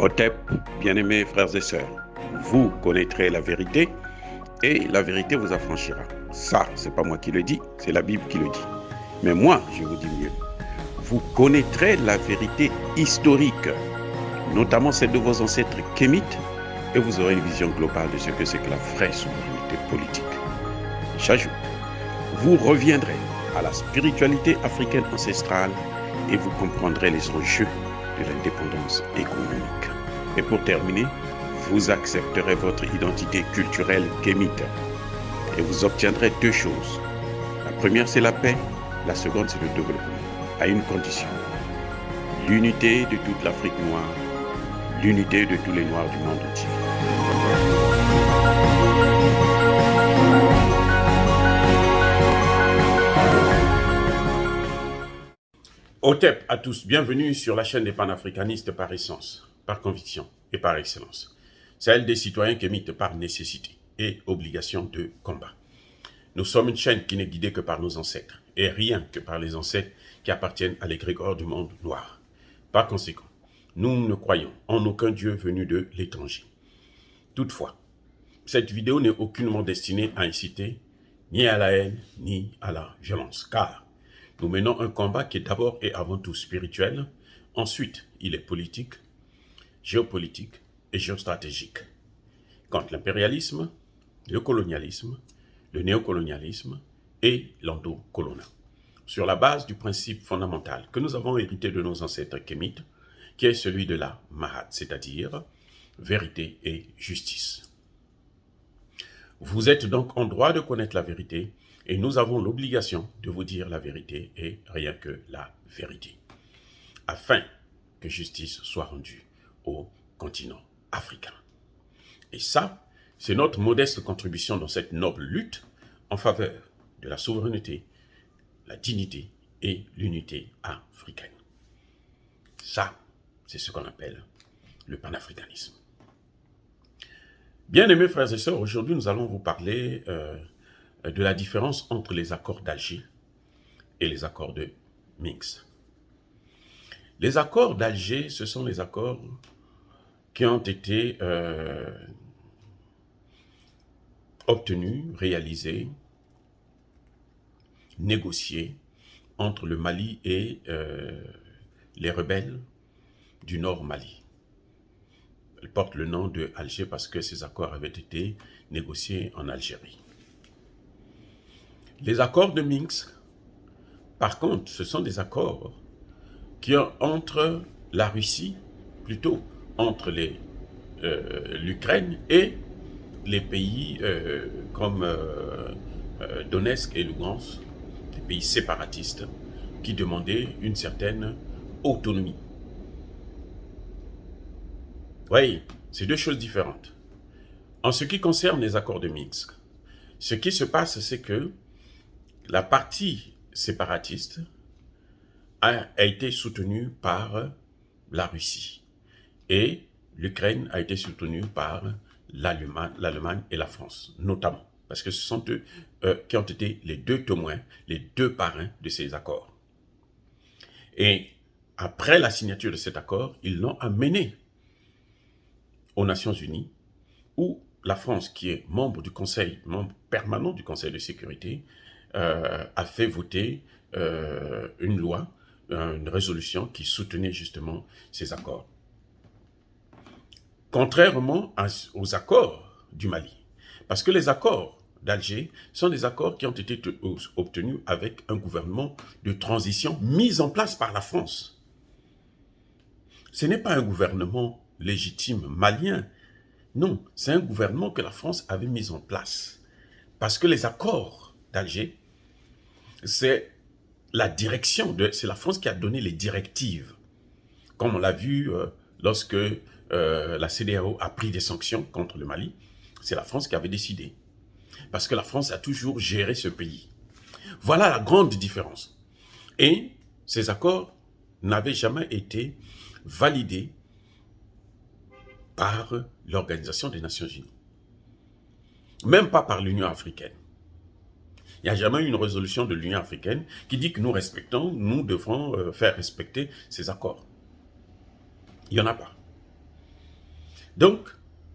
Otep, bien-aimés frères et sœurs, vous connaîtrez la vérité et la vérité vous affranchira. Ça, c'est pas moi qui le dis, c'est la Bible qui le dit. Mais moi, je vous dis mieux. Vous connaîtrez la vérité historique, notamment celle de vos ancêtres kémites, et vous aurez une vision globale de ce que c'est que la vraie souveraineté politique. J'ajoute, vous reviendrez à la spiritualité africaine ancestrale et vous comprendrez les enjeux de l'indépendance économique. Et pour terminer, vous accepterez votre identité culturelle kémite et vous obtiendrez deux choses. La première, c'est la paix. La seconde, c'est le développement, à une condition. L'unité de toute l'Afrique noire, l'unité de tous les Noirs du monde entier. Otep à tous, bienvenue sur la chaîne des panafricanistes par essence, par conviction et par excellence. Celle des citoyens kémites par nécessité et obligation de combat. Nous sommes une chaîne qui n'est guidée que par nos ancêtres, et rien que par les ancêtres qui appartiennent à l'égrégore du monde noir. Par conséquent, nous ne croyons en aucun Dieu venu de l'étranger. Toutefois, cette vidéo n'est aucunement destinée à inciter ni à la haine, ni à la violence, car nous menons un combat qui est d'abord et avant tout spirituel, ensuite il est politique, géopolitique et géostratégique. Contre l'impérialisme, le colonialisme, le néocolonialisme et l'endocolonat. Sur la base du principe fondamental que nous avons hérité de nos ancêtres kémites, qui est celui de la Mahat, c'est-à-dire vérité et justice. Vous êtes donc en droit de connaître la vérité et nous avons l'obligation de vous dire la vérité et rien que la vérité, afin que justice soit rendue au continent africain. Et ça, c'est notre modeste contribution dans cette noble lutte en faveur de la souveraineté, la dignité et l'unité africaine. Ça, c'est ce qu'on appelle le panafricanisme. Bien-aimés frères et sœurs, aujourd'hui nous allons vous parler de la différence entre les accords d'Alger et les accords de Minsk. Les accords d'Alger, ce sont les accords qui ont été obtenus, réalisés, négociés entre le Mali et les rebelles du Nord Mali. Ils portent le nom de Alger parce que ces accords avaient été négociés en Algérie. Les accords de Minsk, par contre, ce sont des accords qui ont entre la Russie, plutôt entre l'Ukraine et les pays comme Donetsk et Lugansk, des pays séparatistes qui demandaient une certaine autonomie. Oui, c'est deux choses différentes. En ce qui concerne les accords de Minsk, ce qui se passe, c'est que la partie séparatiste a été soutenue par la Russie et l'Ukraine a été soutenue par l'Allemagne et la France, notamment, parce que ce sont eux qui ont été les deux témoins, les deux parrains de ces accords. Et après la signature de cet accord, ils l'ont amené aux Nations Unies, où la France, qui est membre permanent du Conseil de sécurité, a fait voter une loi, une résolution qui soutenait justement ces accords. Contrairement aux accords du Mali, parce que les accords d'Alger sont des accords qui ont été obtenus avec un gouvernement de transition mis en place par la France. Ce n'est pas un gouvernement légitime malien, non, c'est un gouvernement que la France avait mis en place. Parce que les accords d'Alger, c'est la direction, c'est la France qui a donné les directives. Comme on l'a vu lorsque la CEDEAO a pris des sanctions contre le Mali, c'est la France qui avait décidé. Parce que la France a toujours géré ce pays. Voilà la grande différence. Et ces accords n'avaient jamais été validés par l'Organisation des Nations Unies. Même pas par l'Union africaine. Il n'y a jamais eu une résolution de l'Union africaine qui dit que nous respectons, nous devons faire respecter ces accords. Il n'y en a pas. Donc,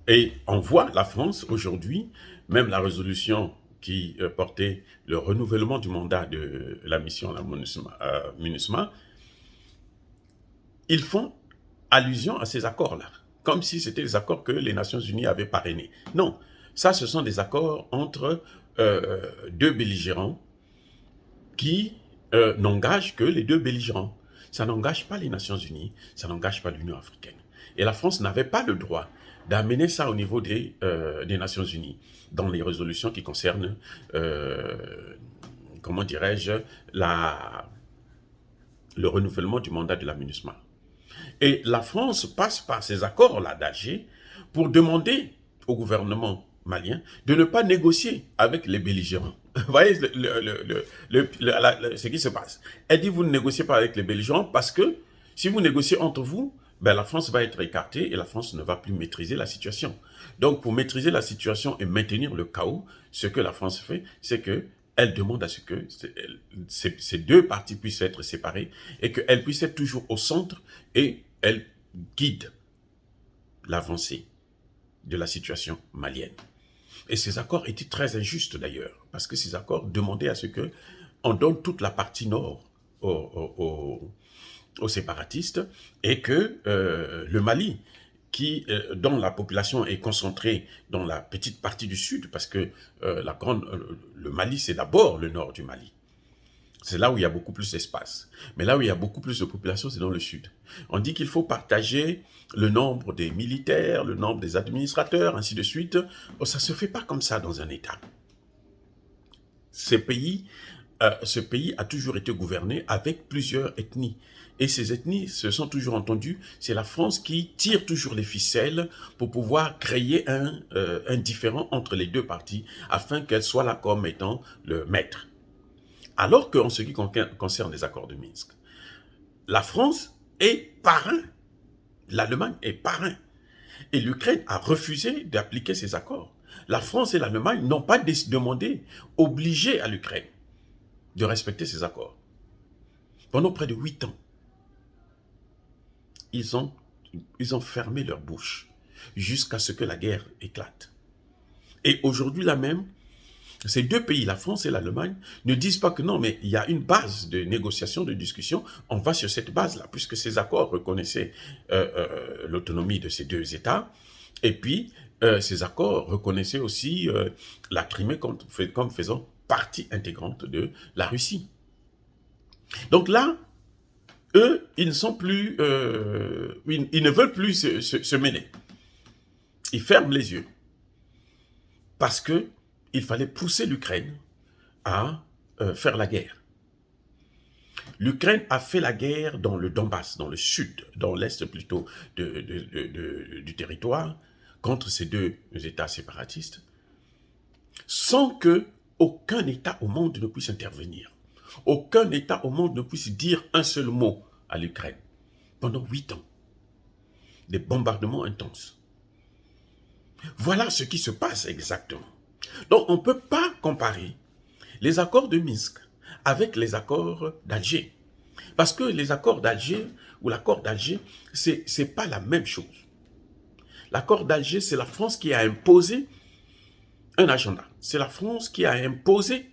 et on voit la France aujourd'hui, même la résolution qui portait le renouvellement du mandat de la mission, la MINUSMA, ils font allusion à ces accords-là, comme si c'était des accords que les Nations Unies avaient parrainés. Non, ça, ce sont des accords entre deux belligérants qui n'engagent que les deux belligérants. Ça n'engage pas les Nations Unies, ça n'engage pas l'Union africaine. Et la France n'avait pas le droit d'amener ça au niveau des Nations Unies, dans les résolutions qui concernent, comment dirais-je, le renouvellement du mandat de la MINUSMA. Et la France passe par ces accords-là d'Alger pour demander au gouvernement malien de ne pas négocier avec les belligérants. Vous voyez ce qui se passe. Elle dit, vous ne négociez pas avec les belligérants parce que si vous négociez entre vous, ben la France va être écartée et la France ne va plus maîtriser la situation. Donc, pour maîtriser la situation et maintenir le chaos, ce que la France fait, c'est que elle demande à ce que ces deux parties puissent être séparées et qu'elles puissent être toujours au centre et elle guide l'avancée de la situation malienne. Et ces accords étaient très injustes d'ailleurs, parce que ces accords demandaient à ce que on donne toute la partie nord aux séparatistes et que le Mali, dont la population est concentrée dans la petite partie du sud, parce que le Mali, c'est d'abord le nord du Mali. C'est là où il y a beaucoup plus d'espace. Mais là où il y a beaucoup plus de population, c'est dans le sud. On dit qu'il faut partager le nombre des militaires, le nombre des administrateurs, ainsi de suite. Oh, ça ne se fait pas comme ça dans un État. Ce pays a toujours été gouverné avec plusieurs ethnies. Et ces ethnies se sont toujours entendues. C'est la France qui tire toujours les ficelles pour pouvoir créer un différend entre les deux parties afin qu'elles soient là comme étant le maître. Alors qu'en ce qui concerne les accords de Minsk, la France est parrain, l'Allemagne est parrain, et l'Ukraine a refusé d'appliquer ces accords. La France et l'Allemagne n'ont pas demandé, obligé à l'Ukraine de respecter ces accords. Pendant près de 8 ans, ils ont fermé leur bouche jusqu'à ce que la guerre éclate. Et aujourd'hui là même, ces deux pays, la France et l'Allemagne, ne disent pas que non, mais il y a une base de négociation, de discussion, on va sur cette base-là, puisque ces accords reconnaissaient l'autonomie de ces deux États, et puis ces accords reconnaissaient aussi la Crimée comme faisant partie intégrante de la Russie. Donc là, eux, ils ne sont plus, ils ne veulent plus se mêler. Ils ferment les yeux, parce que il fallait pousser l'Ukraine à faire la guerre. L'Ukraine a fait la guerre dans le Donbass, dans le sud, dans l'est plutôt du territoire, contre ces deux États séparatistes, sans que aucun État au monde ne puisse intervenir. Aucun État au monde ne puisse dire un seul mot à l'Ukraine. Pendant 8 ans. Des bombardements intenses. Voilà ce qui se passe exactement. Donc, on ne peut pas comparer les accords de Minsk avec les accords d'Alger. Parce que les accords d'Alger ou l'accord d'Alger, ce n'est pas la même chose. L'accord d'Alger, c'est la France qui a imposé un agenda. C'est la France qui a imposé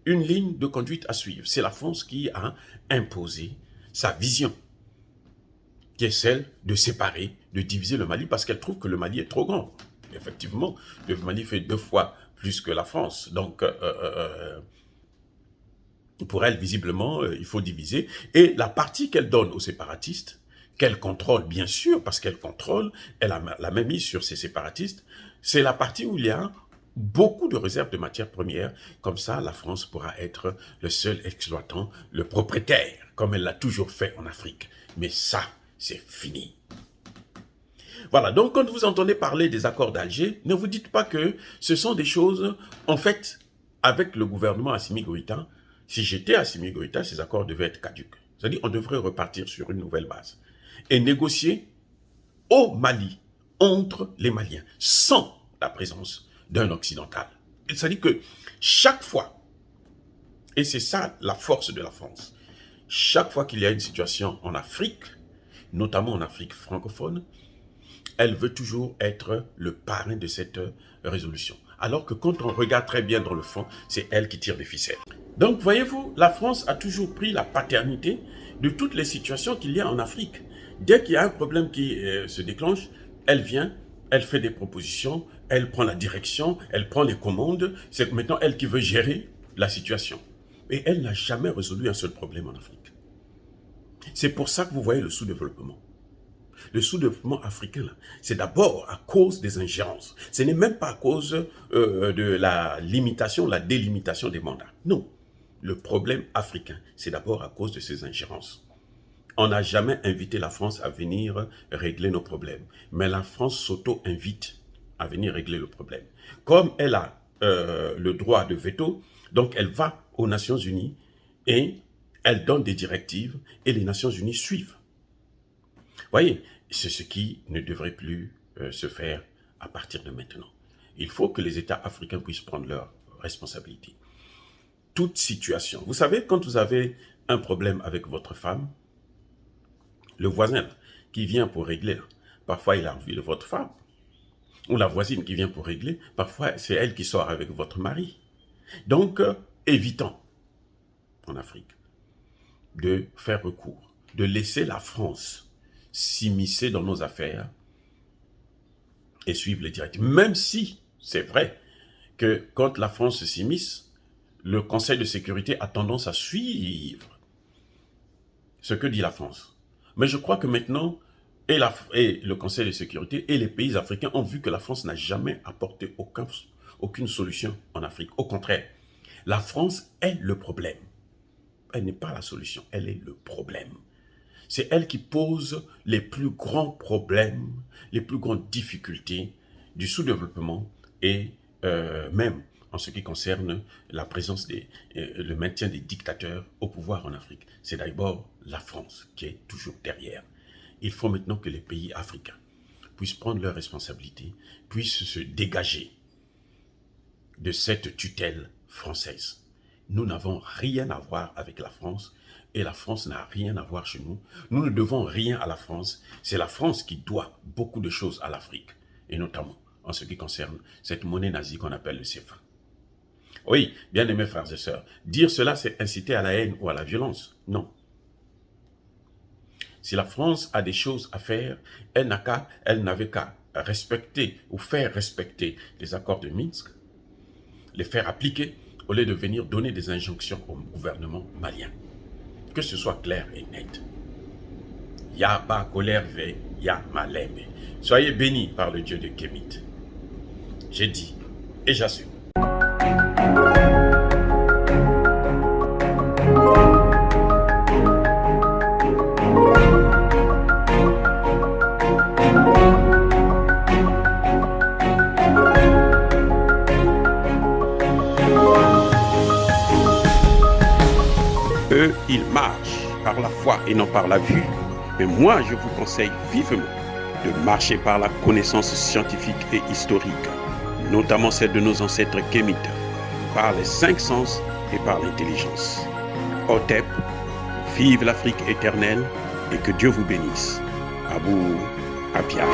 une ligne de conduite à suivre. C'est la France qui a imposé sa vision, qui est celle de séparer, de diviser le Mali, parce qu'elle trouve que le Mali est trop grand. Effectivement, le Mali fait 2 fois plus que la France. Donc, pour elle, visiblement, il faut diviser. Et la partie qu'elle donne aux séparatistes, qu'elle contrôle, bien sûr, parce qu'elle contrôle, elle a la même mise sur ces séparatistes, c'est la partie où il y a beaucoup de réserves de matières premières. Comme ça, la France pourra être le seul exploitant, le propriétaire, comme elle l'a toujours fait en Afrique. Mais ça, c'est fini. Voilà, donc quand vous entendez parler des accords d'Alger, ne vous dites pas que ce sont des choses, en fait, avec le gouvernement Assimi Goïta, si j'étais Assimi Goïta, ces accords devaient être caducs. C'est-à-dire qu'on devrait repartir sur une nouvelle base et négocier au Mali, entre les Maliens, sans la présence d'un occidental. C'est-à-dire que chaque fois, et c'est ça la force de la France, chaque fois qu'il y a une situation en Afrique, notamment en Afrique francophone, elle veut toujours être le parrain de cette résolution. Alors que quand on regarde très bien dans le fond, c'est elle qui tire les ficelles. Donc, voyez-vous, la France a toujours pris la paternité de toutes les situations qu'il y a en Afrique. Dès qu'il y a un problème qui se déclenche, elle vient, elle fait des propositions, elle prend la direction, elle prend les commandes. C'est maintenant elle qui veut gérer la situation. Et elle n'a jamais résolu un seul problème en Afrique. C'est pour ça que vous voyez le sous-développement. Le sous-développement africain, c'est d'abord à cause des ingérences. Ce n'est même pas à cause de la limitation, la délimitation des mandats. Non. Le problème africain, c'est d'abord à cause de ces ingérences. On n'a jamais invité la France à venir régler nos problèmes. Mais la France s'auto-invite à venir régler le problème. Comme elle a le droit de veto, donc elle va aux Nations Unies et elle donne des directives et les Nations Unies suivent. Voyez, c'est ce qui ne devrait plus se faire à partir de maintenant. Il faut que les États africains puissent prendre leurs responsabilités. Toute situation. Vous savez, quand vous avez un problème avec votre femme, le voisin qui vient pour régler, parfois il a envie de votre femme. Ou la voisine qui vient pour régler, parfois c'est elle qui sort avec votre mari. Donc, évitons en Afrique de faire recours, de laisser la France s'immiscer dans nos affaires et suivre les directives. Même si c'est vrai que quand la France s'immisce, le Conseil de sécurité a tendance à suivre ce que dit la France. Mais je crois que maintenant, et le Conseil de sécurité et les pays africains ont vu que la France n'a jamais apporté aucune solution en Afrique. Au contraire, la France est le problème. Elle n'est pas la solution, elle est le problème. C'est elle qui pose les plus grands problèmes, les plus grandes difficultés du sous-développement et même en ce qui concerne la présence le maintien des dictateurs au pouvoir en Afrique. C'est d'abord la France qui est toujours derrière. Il faut maintenant que les pays africains puissent prendre leurs responsabilités, puissent se dégager de cette tutelle française. Nous n'avons rien à voir avec la France et la France n'a rien à voir chez nous. Nous ne devons rien à la France. C'est la France qui doit beaucoup de choses à l'Afrique et notamment en ce qui concerne cette monnaie nazie qu'on appelle le CFA. Oui, bien aimés frères et sœurs, dire cela, c'est inciter à la haine ou à la violence. Non. Si la France a des choses à faire, elle n'avait qu'à respecter ou faire respecter les accords de Minsk, les faire appliquer, au lieu de venir donner des injonctions au gouvernement malien. Que ce soit clair et net. Yaba kolerve, ya malembe. Soyez bénis par le Dieu de Kémit. J'ai dit et j'assume. Eux, ils marchent par la foi et non par la vue. Mais moi, je vous conseille vivement de marcher par la connaissance scientifique et historique, notamment celle de nos ancêtres kémites, par les 5 sens et par l'intelligence. Otep, vive l'Afrique éternelle et que Dieu vous bénisse. Abou Apia.